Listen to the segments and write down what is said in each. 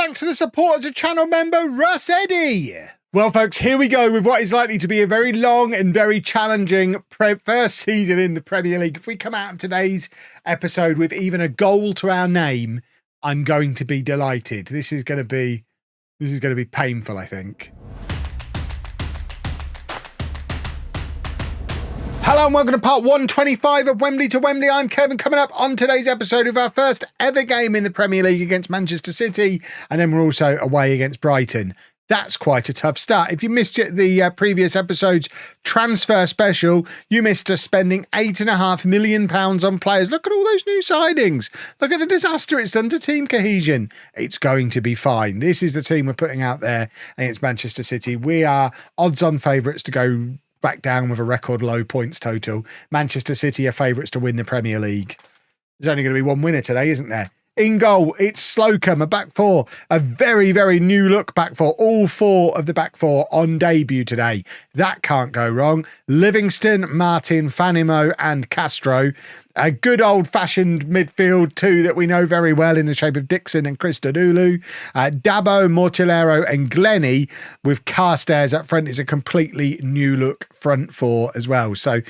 Thanks for the support as a channel member, Russ Eddy. Well, folks, here we go with what is likely to be a very long and very challenging first season in the Premier League. If we come out of today's episode with even a goal to our name, I'm going to be delighted. This is going to be painful, I think. Hello and welcome to part 125 of Wembley to Wembley. I'm Kevin, coming up on today's episode of our first ever game in the Premier League against Manchester City, and then we're also away against Brighton. That's quite a tough start. If you missed the previous episode's transfer special, you missed us spending £8.5 million on players. Look at all those new signings. Look at the disaster it's done to team cohesion. It's going to be fine. This is the team we're putting out there against Manchester City. We are odds-on favourites to go back down with a record low points total. Manchester City are favourites to win the Premier League. There's only going to be one winner today, isn't there? In goal, it's Slocum, a back four, a very, very new look back four. All four of the back four on debut today. That can't go wrong. Livingston, Martin, Fanimo and Castro. A good old-fashioned midfield too that we know very well in the shape of Dixon and Christodoulou. Dabo, Mortillero and Glennie with Carstairs up front is a completely new look front four as well. So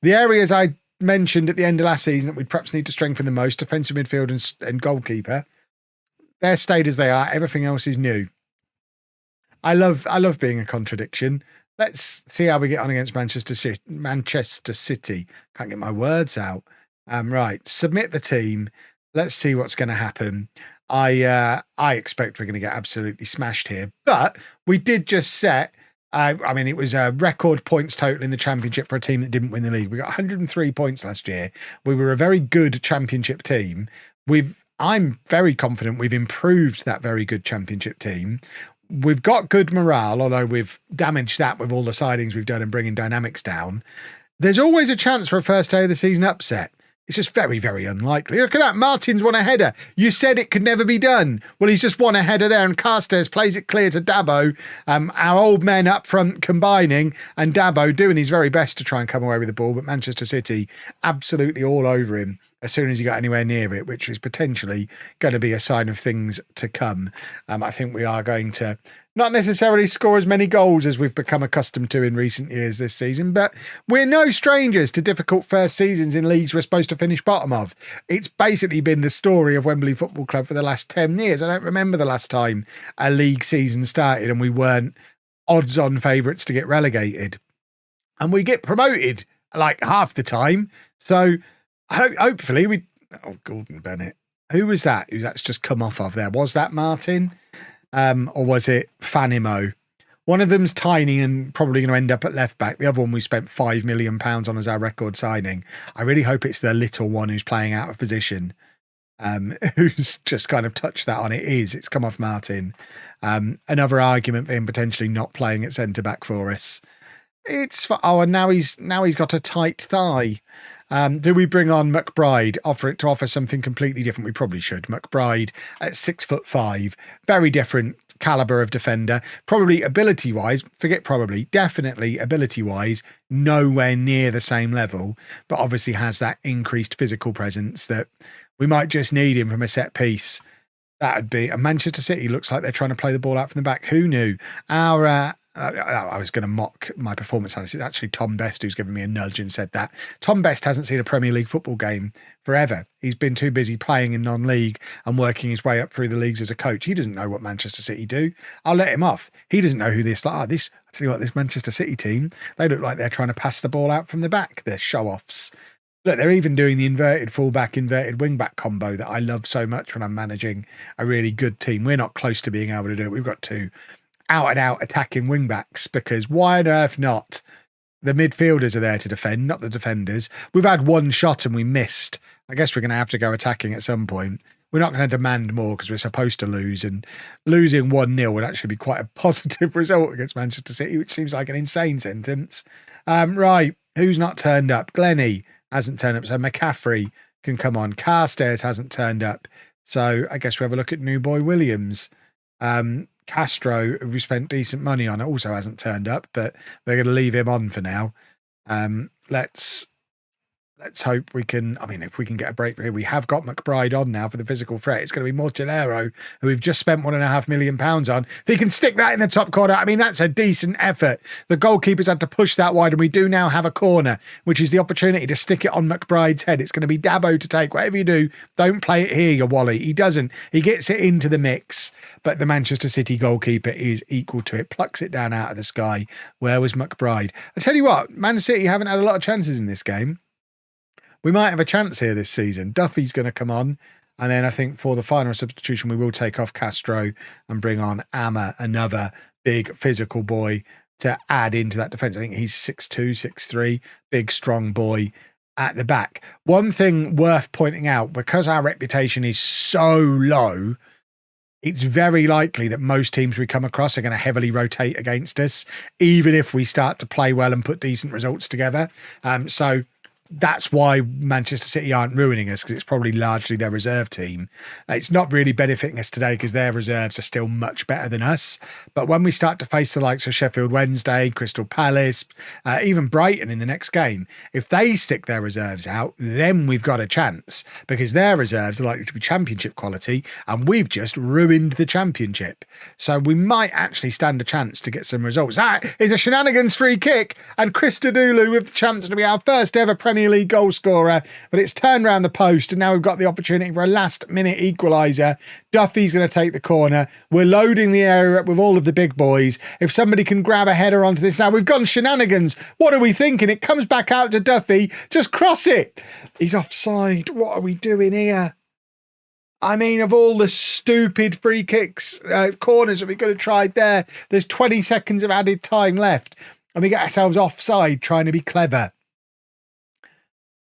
the areas I mentioned at the end of last season that we'd perhaps need to strengthen the most, defensive midfield and goalkeeper, they're stayed as they are. Everything else is new. I love being a contradiction. Let's see how we get on against Manchester City. Can't get my words out. Right, submit the team. Let's see what's going to happen. I expect we're going to get absolutely smashed here, but we did just set. I mean, it was a record points total in the Championship for a team that didn't win the league. We got 103 points last year. We were a very good Championship team. I'm very confident we've improved that very good Championship team. We've got good morale, although we've damaged that with all the signings we've done and bringing dynamics down. There's always a chance for a first day of the season upset. It's just very, very unlikely. Look at that. Martin's won a header. You said it could never be done. Well, he's just won a header there, and Carstairs plays it clear to Dabo. Our old men up front combining, and Dabo doing his very best to try and come away with the ball, but Manchester City absolutely all over him as soon as he got anywhere near it, which is potentially going to be a sign of things to come. I think we are going to not necessarily score as many goals as we've become accustomed to in recent years this season, but we're no strangers to difficult first seasons in leagues we're supposed to finish bottom of. It's basically been the story of Wembley Football Club for the last 10 years. I don't remember the last time a league season started and we weren't odds-on favourites to get relegated. And we get promoted like half the time. So hopefully we... Oh, Gordon Bennett. Who was that? That's just come off of there? Was that Martin? Or was it Fanimo? One of them's tiny and probably going to end up at left back. The other one we spent £5 million on as our record signing. I really hope it's the little one who's playing out of position, who's just kind of touched that on. It's come off Martin. Another argument for him potentially not playing at centre back for us. And now he's got a tight thigh. Do we bring on McBride, offer something completely different? We probably should. McBride at 6'5", very different caliber of defender. Probably ability-wise, definitely ability-wise, nowhere near the same level, but obviously has that increased physical presence that we might just need him from a set piece. That would be. And Manchester City looks like they're trying to play the ball out from the back. Who knew? I was going to mock my performance analyst. It's actually Tom Best who's given me a nudge and said that. Tom Best hasn't seen a Premier League football game forever. He's been too busy playing in non-league and working his way up through the leagues as a coach. He doesn't know what Manchester City do. I'll let him off. He doesn't know who this... I tell you what, this Manchester City team, they look like they're trying to pass the ball out from the back. They're show-offs. Look, they're even doing the inverted fullback, inverted wing-back combo that I love so much when I'm managing a really good team. We're not close to being able to do it. We've got two out-and-out attacking wing-backs, because why on earth not? The midfielders are there to defend, not the defenders. We've had one shot and we missed. I guess we're going to have to go attacking at some point. We're not going to demand more because we're supposed to lose, and losing 1-0 would actually be quite a positive result against Manchester City, which seems like an insane sentence. Right, who's not turned up? Glennie hasn't turned up, so McCaffrey can come on. Carstairs hasn't turned up, so I guess we have a look at new boy Williams. Castro, who we spent decent money on, also hasn't turned up, but they're going to leave him on for now. Let's let's hope we can, I mean, if we can get a break here, we have got McBride on now for the physical threat. It's going to be Mortillero, who we've just spent £1.5 million on. If he can stick that in the top corner, I mean, that's a decent effort. The goalkeepers had to push that wide, and we do now have a corner, which is the opportunity to stick it on McBride's head. It's going to be Dabo to take. Whatever you do, don't play it here, you Wally. He doesn't. He gets it into the mix, but the Manchester City goalkeeper is equal to it, plucks it down out of the sky. Where was McBride? I tell you what, Man City haven't had a lot of chances in this game. We might have a chance here this season. Duffy's going to come on. And then I think for the final substitution, we will take off Castro and bring on Amma, another big physical boy to add into that defence. I think he's 6'2", 6'3", big, strong boy at the back. One thing worth pointing out, because our reputation is so low, it's very likely that most teams we come across are going to heavily rotate against us, even if we start to play well and put decent results together. So that's why Manchester City aren't ruining us, because it's probably largely their reserve team. It's not really benefiting us today because their reserves are still much better than us. But when we start to face the likes of Sheffield Wednesday, Crystal Palace, even Brighton in the next game, if they stick their reserves out, then we've got a chance, because their reserves are likely to be championship quality and we've just ruined the championship. So we might actually stand a chance to get some results. That is a shenanigans free kick, and Chris Dudulu with the chance to be our first ever Premier League goal scorer, but it's turned around the post, and now we've got the opportunity for a last-minute equaliser. Duffy's going to take the corner. We're loading the area up with all of the big boys. If somebody can grab a header onto this now, we've gone shenanigans. What are we thinking? It comes back out to Duffy. Just cross it. He's offside. What are we doing here? I mean, of all the stupid free kicks, corners that we could have tried there, there's 20 seconds of added time left, and we get ourselves offside trying to be clever.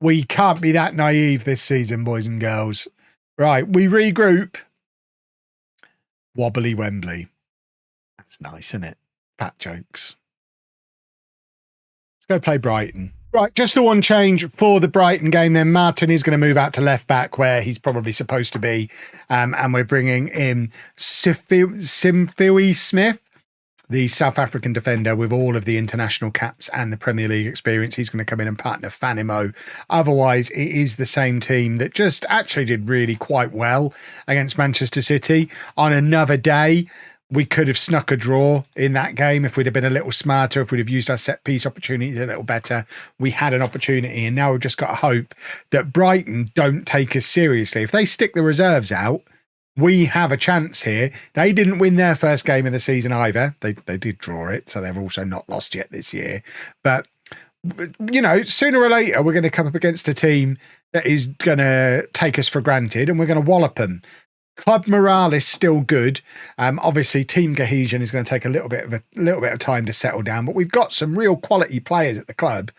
We can't be that naive this season, boys and girls. Right, we regroup. Wobbly Wembley. That's nice, isn't it? Fat jokes. Let's go play Brighton. Right, just the one change for the Brighton game then. Martin is going to move out to left back where he's probably supposed to be. And we're bringing in Simfui Smith, the South African defender with all of the international caps and the Premier League experience. He's going to come in and partner Fanimo. Otherwise, it is the same team that just actually did really quite well against Manchester City. On another day, we could have snuck a draw in that game if we'd have been a little smarter, if we'd have used our set-piece opportunities a little better. We had an opportunity, and now we've just got to hope that Brighton don't take us seriously. If they stick the reserves out, we have a chance here. They didn't win their first game of the season either. They did draw it, so they've also not lost yet this year. But, you know, sooner or later, we're going to come up against a team that is going to take us for granted, and we're going to wallop them. Club morale is still good. Obviously, team cohesion is going to take a little bit of time to settle down, but we've got some real quality players at the club.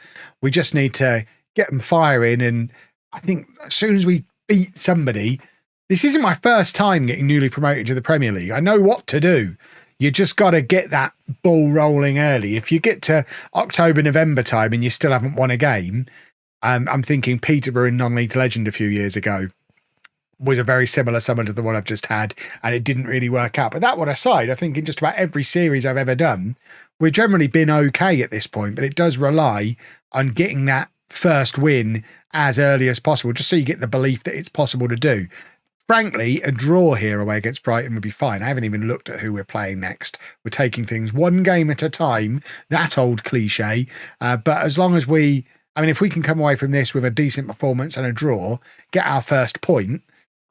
We just need to get them firing, and I think as soon as we beat somebody. This isn't my first time getting newly promoted to the Premier League. I know what to do. You just got to get that ball rolling early. If you get to October, November time and you still haven't won a game, I'm thinking Peterborough in non-league legend a few years ago was a very similar summer to the one I've just had, and it didn't really work out. But that one aside, I think in just about every series I've ever done, we've generally been okay at this point, but it does rely on getting that first win as early as possible, just so you get the belief that it's possible to do. Frankly, a draw here away against Brighton would be fine. I haven't even looked at who we're playing next. We're taking things one game at a time, that old cliche. But as long as if we can come away from this with a decent performance and a draw, get our first point,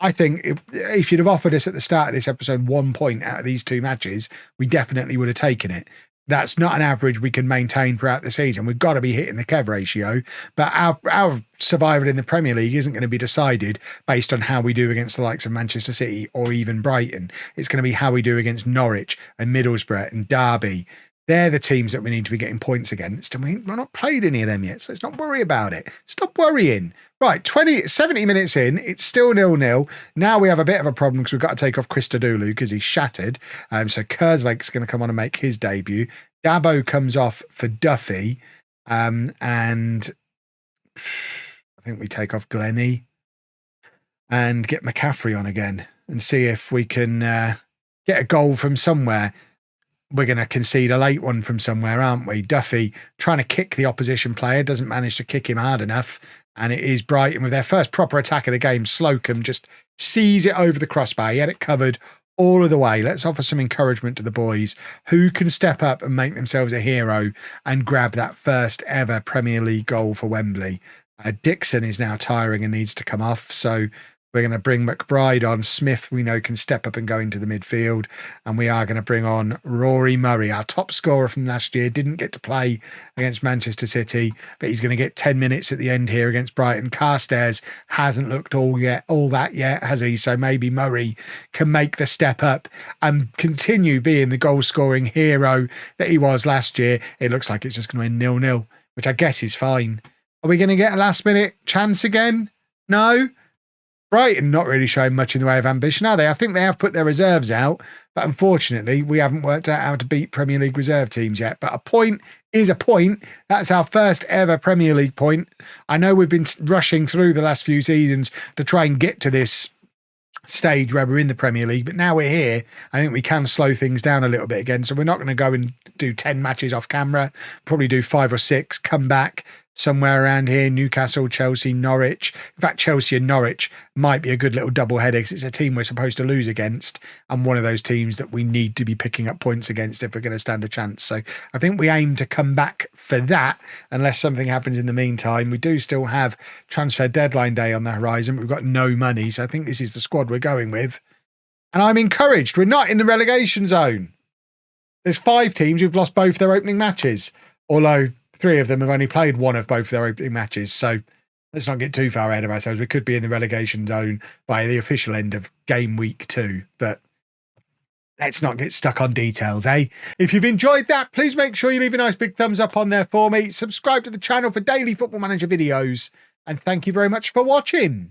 I think if you'd have offered us at the start of this episode 1 point out of these two matches, we definitely would have taken it. That's not an average we can maintain throughout the season. We've got to be hitting the Kev ratio, but our survival in the Premier League isn't going to be decided based on how we do against the likes of Manchester City or even Brighton. It's going to be how we do against Norwich and Middlesbrough and Derby. They're the teams that we need to be getting points against, and we've not played any of them yet, so let's not worry about it. Stop worrying. Right, 70 minutes in, it's still 0-0. Now we have a bit of a problem because we've got to take off Chris Dudulu because he's shattered. So Kerslake's going to come on and make his debut. Dabo comes off for Duffy. And I think we take off Glennie and get McCaffrey on again and see if we can get a goal from somewhere. We're going to concede a late one from somewhere, aren't we? Duffy trying to kick the opposition player, doesn't manage to kick him hard enough. And it is Brighton with their first proper attack of the game. Slocum just sees it over the crossbar. He had it covered all of the way. Let's offer some encouragement to the boys who can step up and make themselves a hero and grab that first ever Premier League goal for Wembley. Dixon is now tiring and needs to come off. So we're going to bring McBride on. Smith, we know, can step up and go into the midfield. And we are going to bring on Rory Murray, our top scorer from last year. Didn't get to play against Manchester City, but he's going to get 10 minutes at the end here against Brighton. Carstairs hasn't looked all that yet, has he? So maybe Murray can make the step up and continue being the goal-scoring hero that he was last year. It looks like it's just going to end 0-0, which I guess is fine. Are we going to get a last-minute chance again? No? Brighton not really showing much in the way of ambition, are they? I think they have put their reserves out, but unfortunately, we haven't worked out how to beat Premier League reserve teams yet. But a point is a point. That's our first ever Premier League point. I know we've been rushing through the last few seasons to try and get to this stage where we're in the Premier League, but now we're here. I think we can slow things down a little bit again. So we're not going to go and do 10 matches off camera, probably do 5 or 6, come back somewhere around here, Newcastle, Chelsea, Norwich. In fact, Chelsea and Norwich might be a good little double header because it's a team we're supposed to lose against and one of those teams that we need to be picking up points against if we're going to stand a chance. So I think we aim to come back for that unless something happens in the meantime. We do still have transfer deadline day on the horizon. We've got no money, so I think this is the squad we're going with. And I'm encouraged. We're not in the relegation zone. There's 5 teams who've lost both their opening matches, although 3 of them have only played one of both their opening matches. So let's not get too far ahead of ourselves. We could be in the relegation zone by the official end of game week 2, but let's not get stuck on details, eh? If you've enjoyed that, please make sure you leave a nice big thumbs up on there for me. Subscribe to the channel for daily Football Manager videos. And thank you very much for watching.